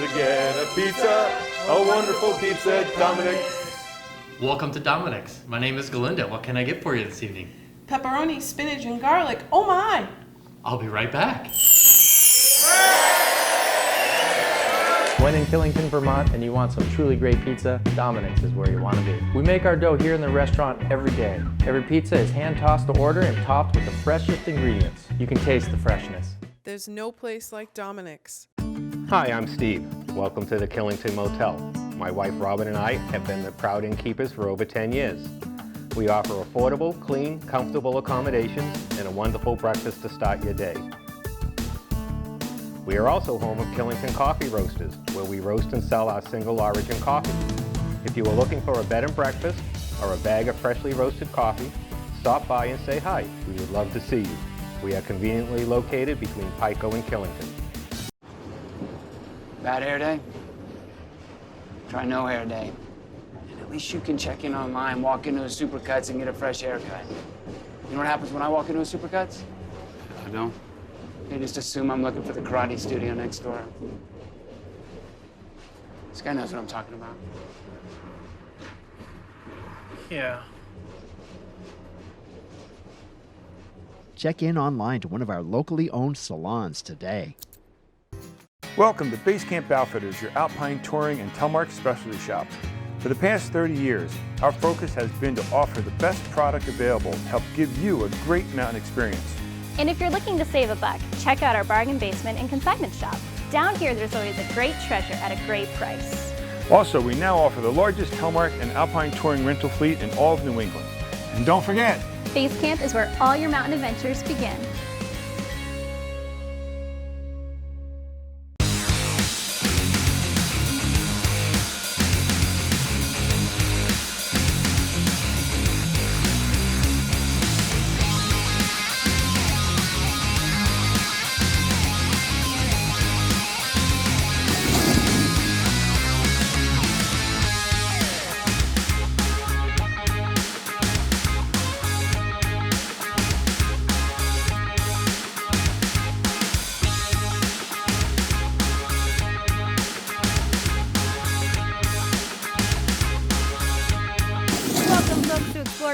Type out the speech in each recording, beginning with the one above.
get a pizza, a wonderful pizza at Dominic's. Welcome to Dominic's. My name is Galinda. What can I get for you this evening? Pepperoni, spinach, and garlic. Oh my! I'll be right back. When in Killington, Vermont, and you want some truly great pizza, Dominic's is where you want to be. We make our dough here in the restaurant every day. Every pizza is hand-tossed to order and topped with the freshest ingredients. You can taste the freshness. There's no place like Dominic's. Hi, I'm Steve. Welcome to the Killington Motel. My wife Robin and I have been the proud innkeepers for over 10 years. We offer affordable, clean, comfortable accommodations and a wonderful breakfast to start your day. We are also home of Killington Coffee Roasters, where we roast and sell our single origin coffee. If you are looking for a bed and breakfast or a bag of freshly roasted coffee, stop by and say hi. We would love to see you. We are conveniently located between Pico and Killington. Bad hair day? Try no hair day. And at least you can check in online, walk into a Supercuts and get a fresh haircut. You know what happens when I walk into a Supercuts? I don't. They just assume I'm looking for the karate studio next door. This guy knows what I'm talking about. Yeah. Check in online to one of our locally owned salons today. Welcome to Base Camp Outfitters, your alpine touring and telemark specialty shop. For the past 30 years, our focus has been to offer the best product available to help give you a great mountain experience. And if you're looking to save a buck, check out our bargain basement and consignment shop. Down here, there's always a great treasure at a great price. Also, we now offer the largest telemark and alpine touring rental fleet in all of New England. And don't forget, Base Camp is where all your mountain adventures begin.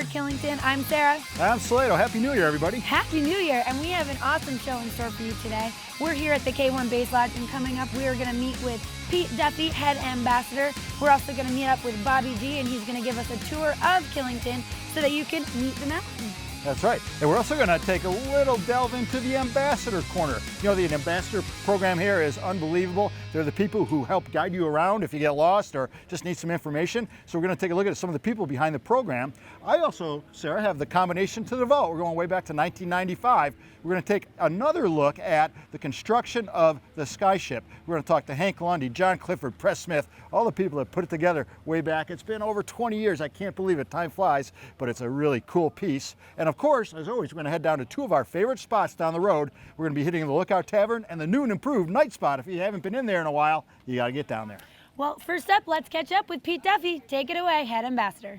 Killington. I'm Sarah. I'm Slato. Happy New Year, everybody. Happy New Year, and we have an awesome show in store for you today. We're here at the K1 Base Lodge, and coming up, we are going to meet with Pete Duffy, head ambassador. We're also going to meet up with Bobby G, and he's going to give us a tour of Killington so that you can meet the mountain. That's right. And we're also going to take a little delve into the Ambassador Corner. You know, the Ambassador Program here is unbelievable. They're the people who help guide you around if you get lost or just need some information. So we're going to take a look at some of the people behind the program. I also, Sarah, have the combination to the vault. We're going way back to 1995. We're going to take another look at the construction of the Skyeship. We're going to talk to Hank Lundy, John Clifford, Press Smith, all the people that put it together way back. It's been over 20 years. I can't believe it. Time flies, but it's a really cool piece. And of course, as always, we're going to head down to two of our favorite spots down the road. We're going to be hitting the Lookout Tavern and the new and improved Nite Spot. If you haven't been in there in a while, you got to get down there. Well, first up, let's catch up with Pete Duffy. Take it away, head ambassador.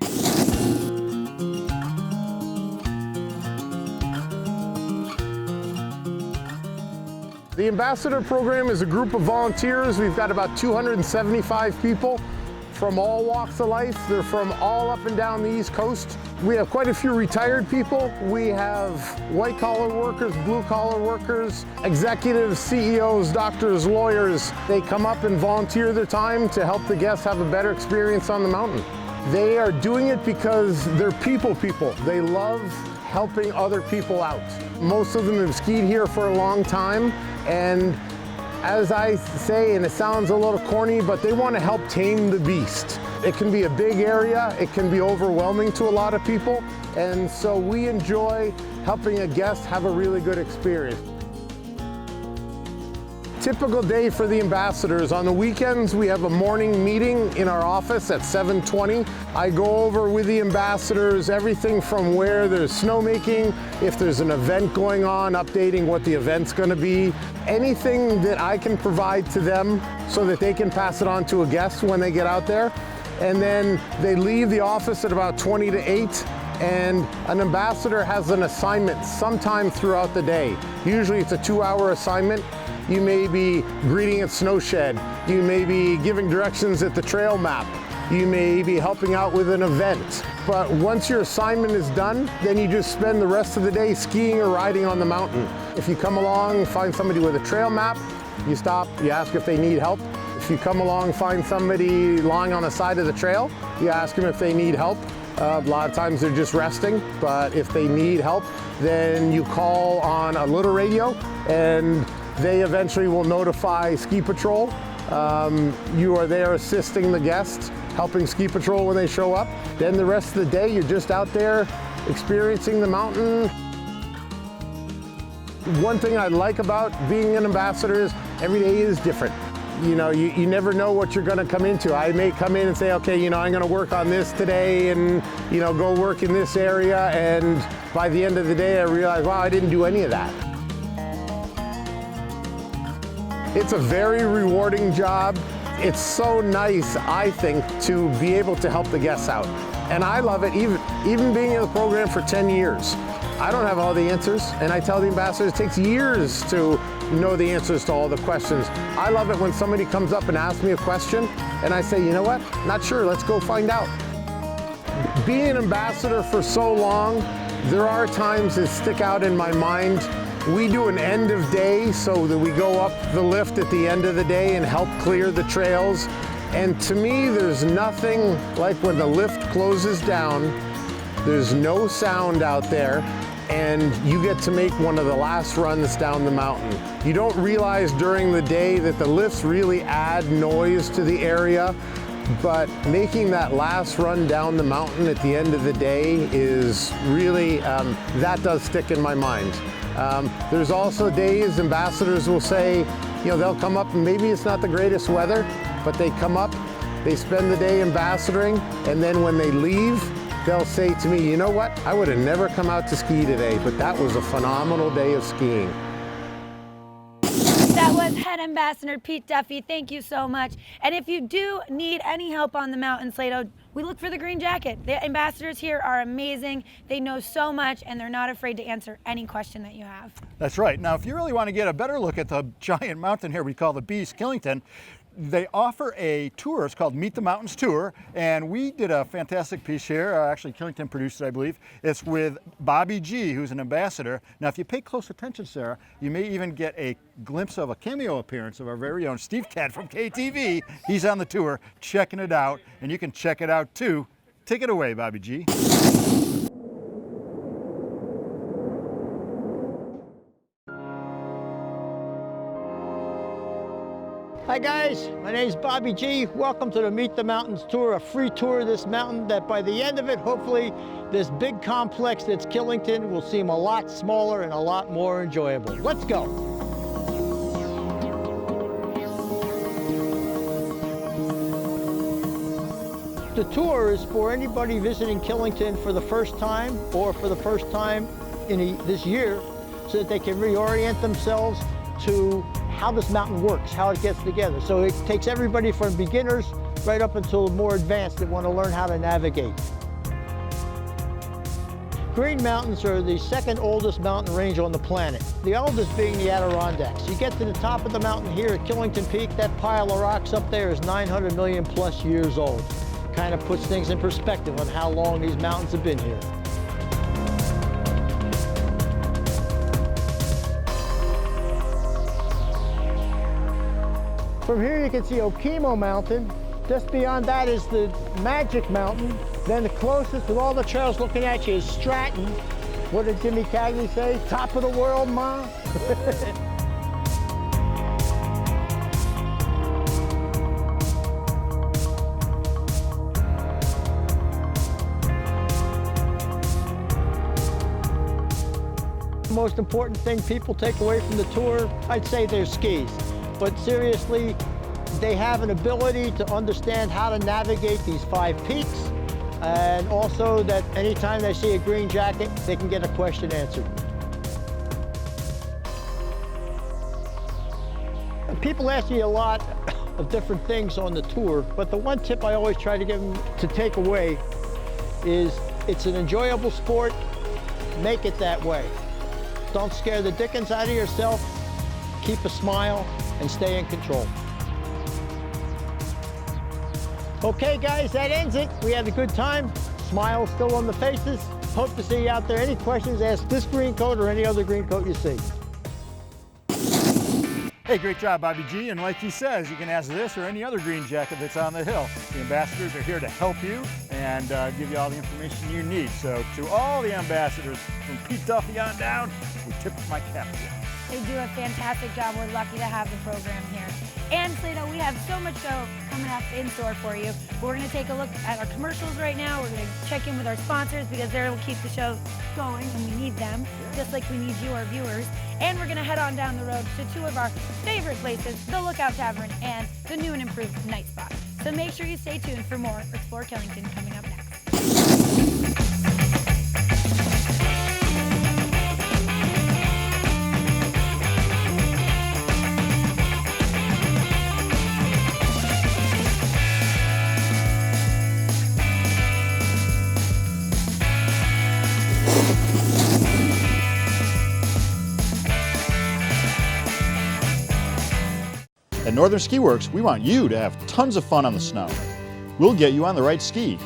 The Ambassador Program is a group of volunteers. We've got about 275 people from all walks of life. They're from all up and down the East Coast. We have quite a few retired people. We have white-collar workers, blue-collar workers, executives, CEOs, doctors, lawyers. They come up and volunteer their time to help the guests have a better experience on the mountain. They are doing it because they're people. They love helping other people out. Most of them have skied here for a long time, and as I say, and it sounds a little corny, but they want to help tame the beast. It can be a big area, it can be overwhelming to a lot of people, and so we enjoy helping a guest have a really good experience. Typical day for the ambassadors. On the weekends, we have a morning meeting in our office at 7:20. I go over with the ambassadors everything from where there's snowmaking, if there's an event going on, updating what the event's going to be, anything that I can provide to them so that they can pass it on to a guest when they get out there. And then they leave the office at about 20 to 8. And an ambassador has an assignment sometime throughout the day. Usually it's a 2-hour assignment. You may be greeting at snow shed. You may be giving directions at the trail map. You may be helping out with an event. But once your assignment is done, then you just spend the rest of the day skiing or riding on the mountain. If you come along, find somebody with a trail map, you stop, you ask if they need help. If you come along, find somebody lying on the side of the trail, you ask them if they need help. A lot of times they're just resting, but if they need help, then you call on a little radio and they eventually will notify ski patrol. You are there assisting the guests, helping ski patrol when they show up. Then the rest of the day, you're just out there experiencing the mountain. One thing I like about being an ambassador is every day is different. You know, you never know what you're gonna come into. I may come in and say, okay, you know, I'm gonna work on this today and, you know, go work in this area. And by the end of the day, I realize, wow, I didn't do any of that. It's a very rewarding job. It's so nice, I think, to be able to help the guests out. And I love it, even being in the program for 10 years. I don't have all the answers, and I tell the ambassadors it takes years to know the answers to all the questions. I love it when somebody comes up and asks me a question, and I say, you know what, not sure, let's go find out. Being an ambassador for so long, there are times that stick out in my mind. We do an end of day so that we go up the lift at the end of the day and help clear the trails. And to me, there's nothing like when the lift closes down, there's no sound out there, and you get to make one of the last runs down the mountain. You don't realize during the day that the lifts really add noise to the area, but making that last run down the mountain at the end of the day is really, that does stick in my mind. There's also days ambassadors will say, you know, they'll come up and maybe it's not the greatest weather, but they come up, they spend the day ambassadoring, and then when they leave, they'll say to me, you know what, I would have never come out to ski today, but that was a phenomenal day of skiing. That was Head Ambassador Pete Duffy. Thank you so much. And if you do need any help on the mountain, Slato, we look for the green jacket. The ambassadors here are amazing. They know so much, and they're not afraid to answer any question that you have. That's right. Now, if you really want to get a better look at the giant mountain here we call the Beast, Killington, they offer a tour. It's called Meet the Mountains Tour, and we did a fantastic piece here. Actually, Killington produced it, I believe. It's with Bobby G, who's an ambassador. Now, if you pay close attention, Sarah, you may even get a glimpse of a cameo appearance of our very own Steve Cat from KTV. He's on the tour, checking it out, and you can check it out too. Take it away, Bobby G. Hi guys, my name is Bobby G. Welcome to the Meet the Mountains tour, a free tour of this mountain that by the end of it, hopefully, this big complex that's Killington will seem a lot smaller and a lot more enjoyable. Let's go. The tour is for anybody visiting Killington for the first time or for the first time in this year so that they can reorient themselves to how this mountain works, how it gets together. So it takes everybody from beginners right up until more advanced that want to learn how to navigate. Green Mountains are the second oldest mountain range on the planet, the oldest being the Adirondacks. You get to the top of the mountain here at Killington Peak, that pile of rocks up there is 900 million plus years old. Kind of puts things in perspective on how long these mountains have been here. From here you can see Okemo Mountain. Just beyond that is the Magic Mountain. Then the closest with all the trails looking at you is Stratton. What did Jimmy Cagney say? Top of the world, Ma? The most important thing people take away from the tour, I'd say they're skis. But seriously, they have an ability to understand how to navigate these 5 peaks, and also that anytime they see a green jacket, they can get a question answered. People ask me a lot of different things on the tour, but the one tip I always try to give them to take away is it's an enjoyable sport, make it that way. Don't scare the dickens out of yourself. keep a smile, and stay in control. Okay guys, that ends it. We had a good time. Smile still on the faces. Hope to see you out there. Any questions, ask this green coat or any other green coat you see. Hey, great job, Bobby G. And like he says, you can ask this or any other green jacket that's on the hill. The ambassadors are here to help you and give you all the information you need. So to all the ambassadors, from Pete Duffy on down, we tip my cap to you. They do a fantastic job. We're lucky to have the program here. And Slato, we have so much show coming up in store for you. We're going to take a look at our commercials right now. We're going to check in with our sponsors because they'll keep the show going and we need them, just like we need you, our viewers. And we're going to head on down the road to two of our favorite places, the Lookout Tavern and the new and improved Nite Spot. So make sure you stay tuned for more Explore Killington coming up next. At Northern Ski Works, we want you to have tons of fun on the snow. We'll get you on the right ski.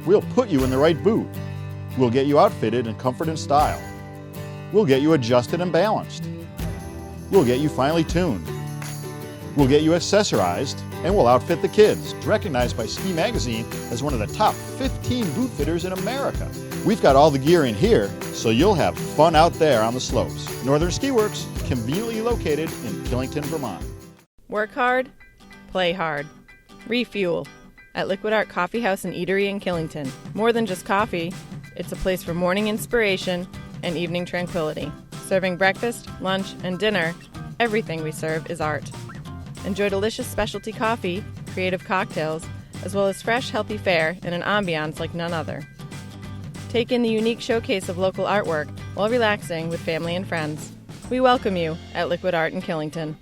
We'll put you in the right boot. We'll get you outfitted in comfort and style. We'll get you adjusted and balanced. We'll get you finely tuned. We'll get you accessorized, and we'll outfit the kids. Recognized by Ski Magazine as one of the top 15 boot fitters in America. We've got all the gear in here, so you'll have fun out there on the slopes. Northern Ski Works, conveniently located in Killington, Vermont. Work hard, play hard. Refuel at Liquid Art Coffee House and Eatery in Killington. More than just coffee, it's a place for morning inspiration and evening tranquility. Serving breakfast, lunch, and dinner, everything we serve is art. Enjoy delicious specialty coffee, creative cocktails, as well as fresh, healthy fare in an ambiance like none other. Take in the unique showcase of local artwork while relaxing with family and friends. We welcome you at Liquid Art in Killington.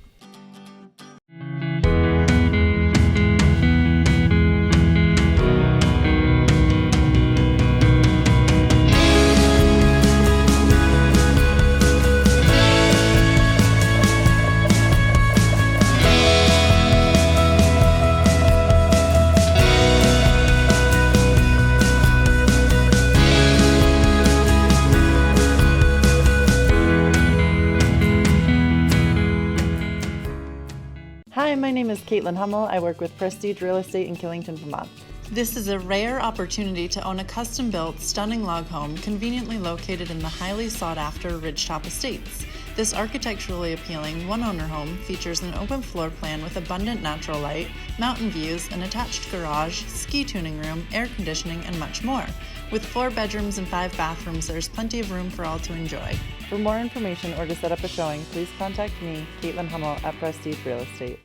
Hi, my name is Caitlin Hummel. I work with Prestige Real Estate in Killington, Vermont. This is a rare opportunity to own a custom-built, stunning log home conveniently located in the highly sought-after Ridgetop Estates. This architecturally appealing one-owner home features an open floor plan with abundant natural light, mountain views, an attached garage, ski tuning room, air conditioning, and much more. With 4 bedrooms and 5 bathrooms, there's plenty of room for all to enjoy. For more information or to set up a showing, please contact me, Caitlin Hummel, at Prestige Real Estate.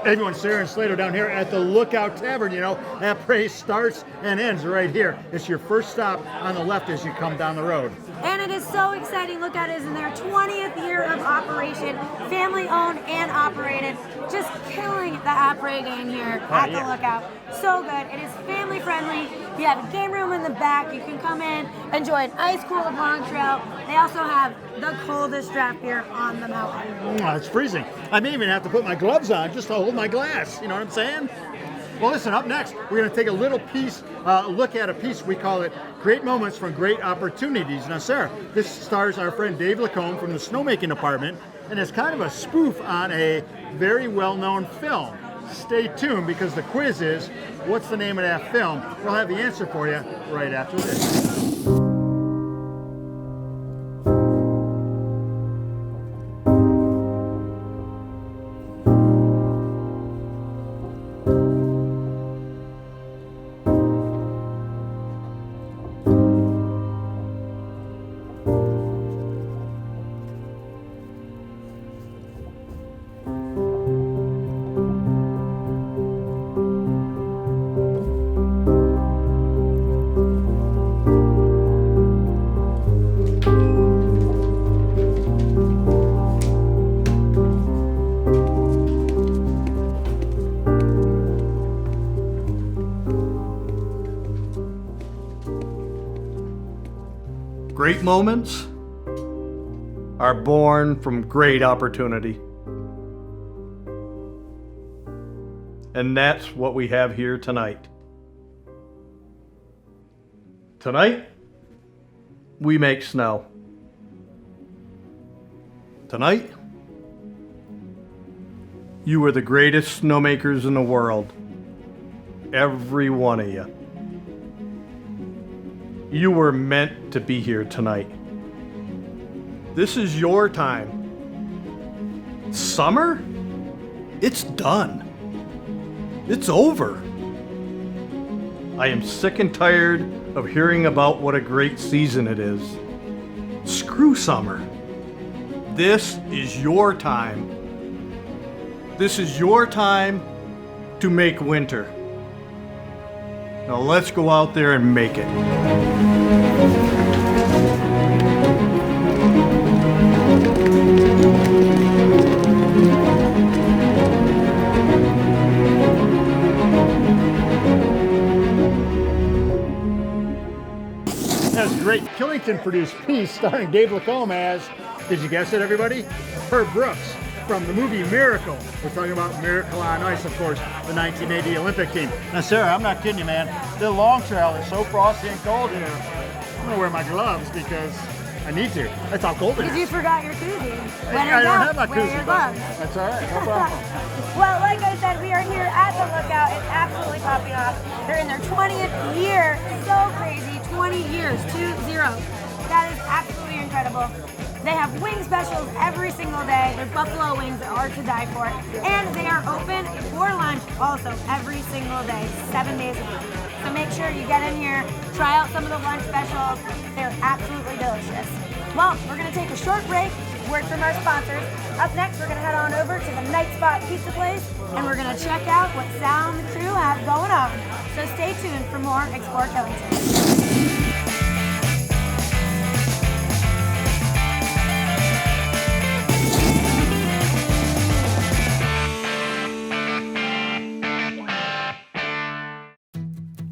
Hey everyone, Sarah and Slater down here at the Lookout Tavern. You know, apres starts and ends right here. It's your first stop on the left as you come down the road. And it is so exciting. Lookout is in their 20th year of operation, family owned and operated. Just killing the apres game here at the Lookout. So good. It is family friendly. You have a game room in the back. You can come in, enjoy an ice cold long trail. They also have the coldest draft beer on the mountain. It's freezing. I may even have to put my gloves on just to hold my glass. You know what I'm saying? Well, listen, up next, we're going to take a little piece, look at a piece, we call it Great Moments from Great Opportunities. Now, Sarah, this stars our friend Dave Lacombe from the snowmaking department, and it's kind of a spoof on a very well-known film. Stay tuned, because the quiz is, what's the name of that film? We'll have the answer for you right after this. Great moments are born from great opportunity. And that's what we have here tonight. Tonight, we make snow. Tonight, you are the greatest snowmakers in the world. Every one of you. You were meant to be here tonight. This is your time. Summer? It's done. It's over. I am sick and tired of hearing about what a great season it is. Screw summer. This is your time. This is your time to make winter. Now let's go out there and make it. That was a great Killington produced piece starring Dave Lacombe as, did you guess it, everybody? Herb Brooks from the movie Miracle. We're talking about Miracle on Ice, of course, the 1980 Olympic team. Now, Sarah, I'm not kidding you, man. The long trail is so frosty and cold here. I'm gonna wear my gloves because I need to. That's how cold it Because is. you forgot your koozie. I don't have my wear koozie, your but gloves. that's all right, no problem. Well, like I said, we are here at the Lookout. It's absolutely popping off. They're in their 20th year. So crazy. 20 years, 2-0. That is absolutely incredible. They have wing specials every single day. Their buffalo wings are to die for. And they are open for lunch also every single day, 7 days a week. So make sure you get in here, try out some of the lunch specials. They're absolutely delicious. Well, we're going to take a short break, word from our sponsors. Up next, we're going to head on over to the Nite Spot Pizza place, and we're going to check out what Sal and the crew have going on. So stay tuned for more Explore Killington.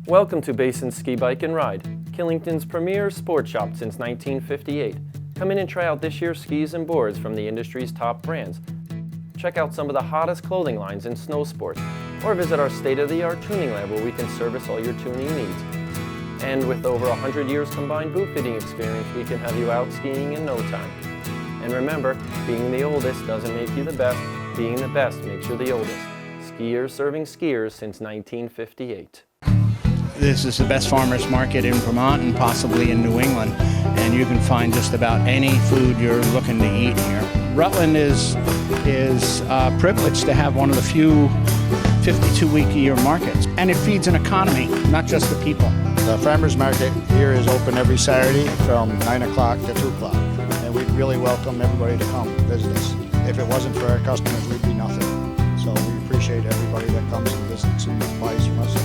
Welcome to Basin Ski Bike and Ride, Killington's premier sports shop since 1958. Come in and try out this year's skis and boards from the industry's top brands. Check out some of the hottest clothing lines in snow sports, or visit our state-of-the-art tuning lab where we can service all your tuning needs. And with over 100 years combined boot fitting experience, we can have you out skiing in no time. And remember, being the oldest doesn't make you the best, being the best makes you the oldest. Skiers serving skiers since 1958. This is the best farmers market in Vermont and possibly in New England, and you can find just about any food you're looking to eat here. Rutland is privileged to have one of the few 52-week-a-year markets, and it feeds an economy, not just the people. The farmers market here is open every Saturday from 9 o'clock to 2 o'clock, and we really welcome everybody to come visit us. If it wasn't for our customers, we'd be nothing. So we appreciate everybody that comes and visits and buys from us.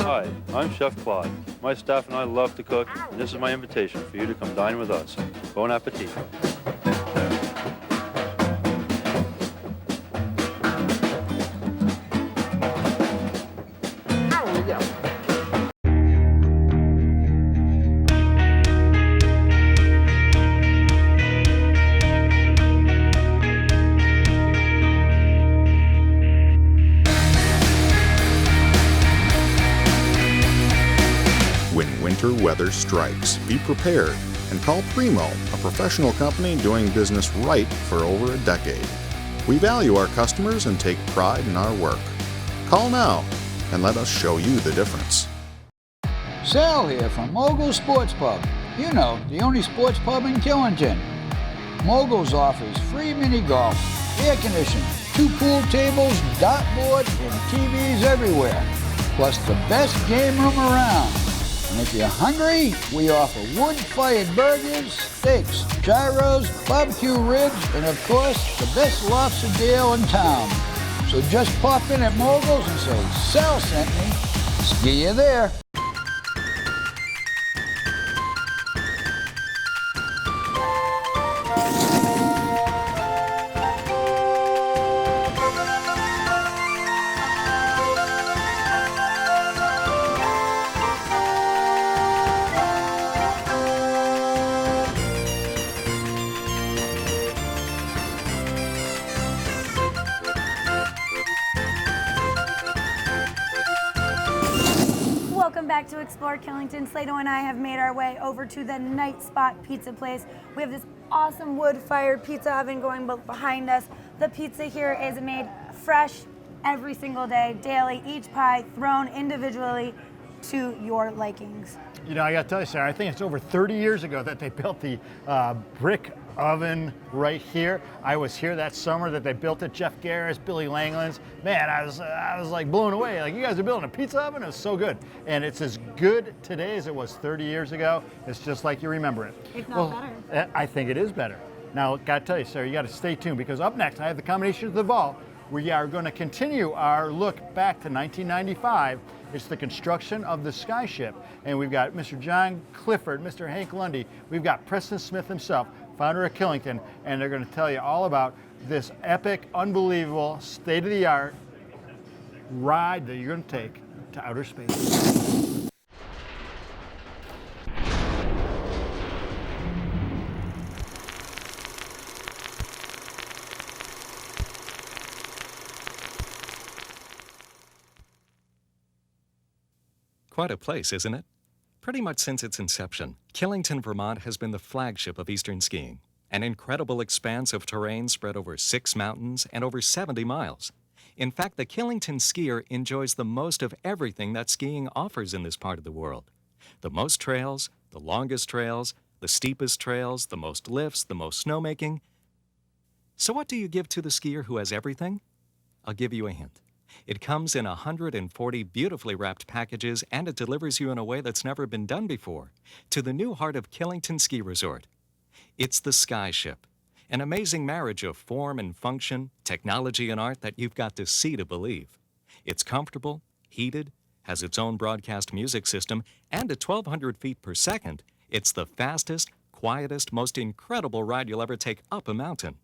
Hi, I'm Chef Claude. My staff and I love to cook, and this is my invitation for you to come dine with us. Bon appetit. Winter weather strikes. Be prepared and call Primo, a professional company doing business right for over a decade. We value our customers and take pride in our work. Call now and let us show you the difference. Sal here from Mogul Sports Pub. You know, the only sports pub in Killington. Mogul's offers free mini golf, air conditioning, 2 pool tables, dartboard, and TVs everywhere. Plus the best game room around. And if you're hungry, we offer wood-fired burgers, steaks, gyros, barbecue ribs, and of course, the best lobster deal in town. So just pop in at Mogul's and say, Sal sent me. See you there. Welcome back to Explore Killington. Slato and I have made our way over to the Nite Spot Pizza place. We have this awesome wood-fired pizza oven going behind us. The pizza here is made fresh every single day, daily, each pie thrown individually to your likings. You know, I got to tell you, Sarah, I think it's over 30 years ago that they built the brick oven right here. I was here that summer that they built it. Jeff Garris, Billy Langlands. Man, I was like blown away. Like, you guys are building a pizza oven? It was so good. And it's as good today as it was 30 years ago. It's just like you remember it. If not better. I think it is better. Now, got to tell you, Sarah, you got to stay tuned because up next I have the combination of the vault. We are going to continue our look back to 1995. It's the construction of the Skyeship. And we've got Mr. John Clifford, Mr. Hank Lundy. We've got Preston Smith himself, founder of Killington, and they're going to tell you all about this epic, unbelievable, state-of-the-art ride that you're going to take to outer space. Quite a place, isn't it? Pretty much since its inception, Killington, Vermont has been the flagship of eastern skiing, an incredible expanse of terrain spread over 6 mountains and over 70 miles. In fact, the Killington skier enjoys the most of everything that skiing offers in this part of the world. The most trails, the longest trails, the steepest trails, the most lifts, the most snowmaking. So what do you give to the skier who has everything? I'll give you a hint. It comes in 140 beautifully wrapped packages, and it delivers you in a way that's never been done before to the new heart of Killington Ski Resort. It's the Skyship, an amazing marriage of form and function, technology and art that you've got to see to believe. It's comfortable, heated, has its own broadcast music system, and at 1,200 feet per second, it's the fastest, quietest, most incredible ride you'll ever take up a mountain.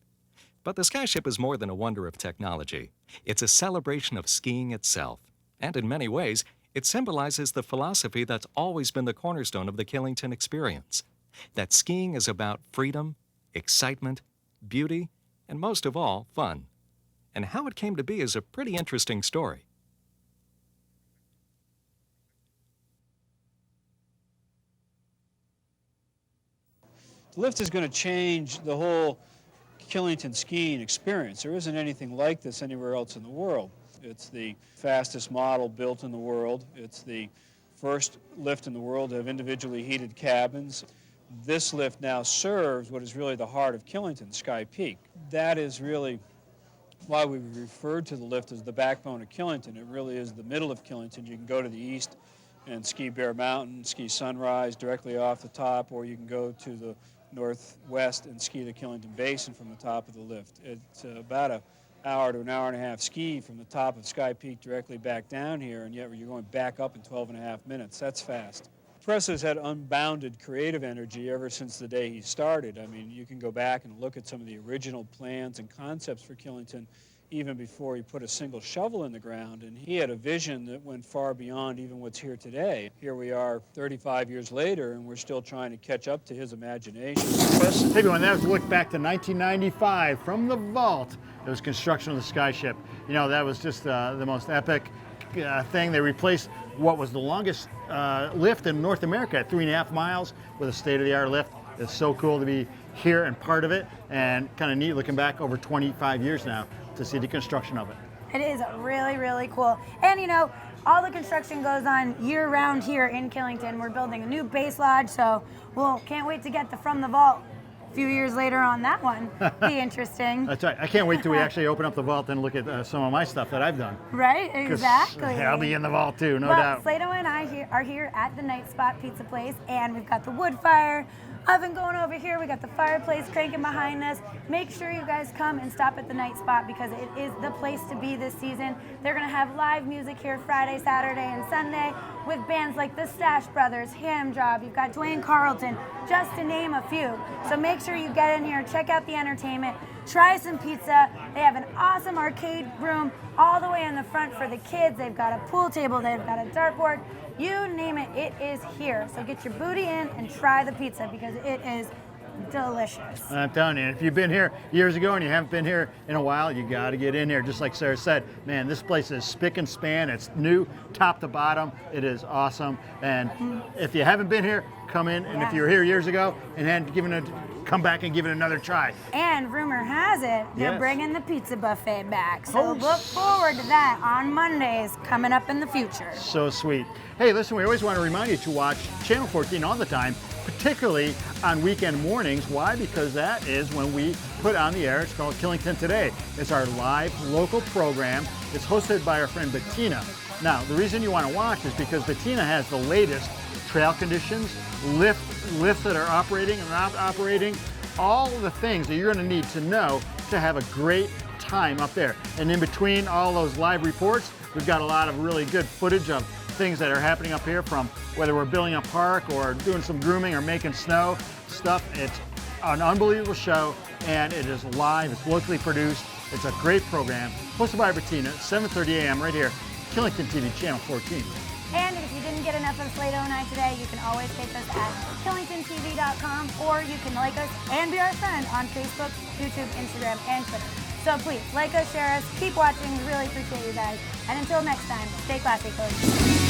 But the Skyship is more than a wonder of technology. It's a celebration of skiing itself. And in many ways, it symbolizes the philosophy that's always been the cornerstone of the Killington experience. That skiing is about freedom, excitement, beauty, and most of all, fun. And how it came to be is a pretty interesting story. The lift is going to change the whole Killington skiing experience. There isn't anything like this anywhere else in the world. It's the fastest model built in the world. It's the first lift in the world to have individually heated cabins. This lift now serves what is really the heart of Killington, Sky Peak. That is really why we referred to the lift as the backbone of Killington. It really is the middle of Killington. You can go to the east and ski Bear Mountain, ski Sunrise directly off the top, or you can go to the northwest and ski the Killington Basin from the top of the lift. It's about an hour to an hour and a half ski from the top of Sky Peak directly back down here, and yet you're going back up in 12 and a half minutes. That's fast. Preston's had unbounded creative energy ever since the day he started. I mean, you can go back and look at some of the original plans and concepts for Killington even before he put a single shovel in the ground, and he had a vision that went far beyond even what's here today. Here we are 35 years later, and we're still trying to catch up to his imagination. Hey everyone, that was a look back to 1995 from the vault. It was construction of the Skyship. You know, that was just the most epic thing. They replaced what was the longest lift in North America at 3.5 miles with a state-of-the-art lift. It's so cool to be here and part of it, and kind of neat looking back over 25 years now to see the construction of it. It is really, really cool. And you know, all the construction goes on year-round here in Killington. We're building a new base lodge, so we'll can't wait to get the From the Vault a few years later on that one. Be interesting. That's right. I can't wait till we actually open up the vault and look at some of my stuff that I've done. Right, exactly. I'll be in the vault too, no well, doubt. Slato and I are here at the Nite Spot Pizza place, and we've got the wood fire oven going over here. We got the fireplace cranking behind us. Make sure you guys come and stop at the Nite Spot because it is the place to be this season. They're gonna have live music here Friday, Saturday, and Sunday with bands like the Stash Brothers, Ham Job, you've got Dwayne Carlton, just to name a few. So make sure you get in here, check out the entertainment, try some pizza. They have an awesome arcade room all the way in the front for the kids. They've got a pool table, they've got a dartboard. You name it, it is here. So get your booty in and try the pizza because it is delicious. I'm telling you, if you've been here years ago and you haven't been here in a while, you got to get in here. Just like Sarah said, man, this place is spick and span. It's new, top to bottom. It is awesome. And if you haven't been here, come in. And if you were here years ago and hadn't given it, come back and give it another try. And rumor has it, they're Yes. bringing the pizza buffet back. So Oh, look forward to that on Mondays coming up in the future. So sweet. Hey, listen, we always want to remind you to watch Channel 14 all the time, particularly on weekend mornings. Why? Because that is when we put on the air. It's called Killington Today. It's our live local program. It's hosted by our friend Bettina. Now, the reason you want to watch is because Bettina has the latest trail conditions, lifts that are operating and not operating, all the things that you're going to need to know to have a great time up there. And in between all those live reports, we've got a lot of really good footage of things that are happening up here, from whether we're building a park or doing some grooming or making snow stuff. It's an unbelievable show, and it is live, it's locally produced. It's a great program, hosted by Bettina, 7:30 a.m. right here, Killington TV, Channel 14. And if you didn't get enough of Slate Night today, you can always take us at KillingtonTV.com, or you can like us and be our friend on Facebook, YouTube, Instagram, and Twitter. So please, like us, share us, keep watching. We really appreciate you guys. And until next time, stay classy, folks.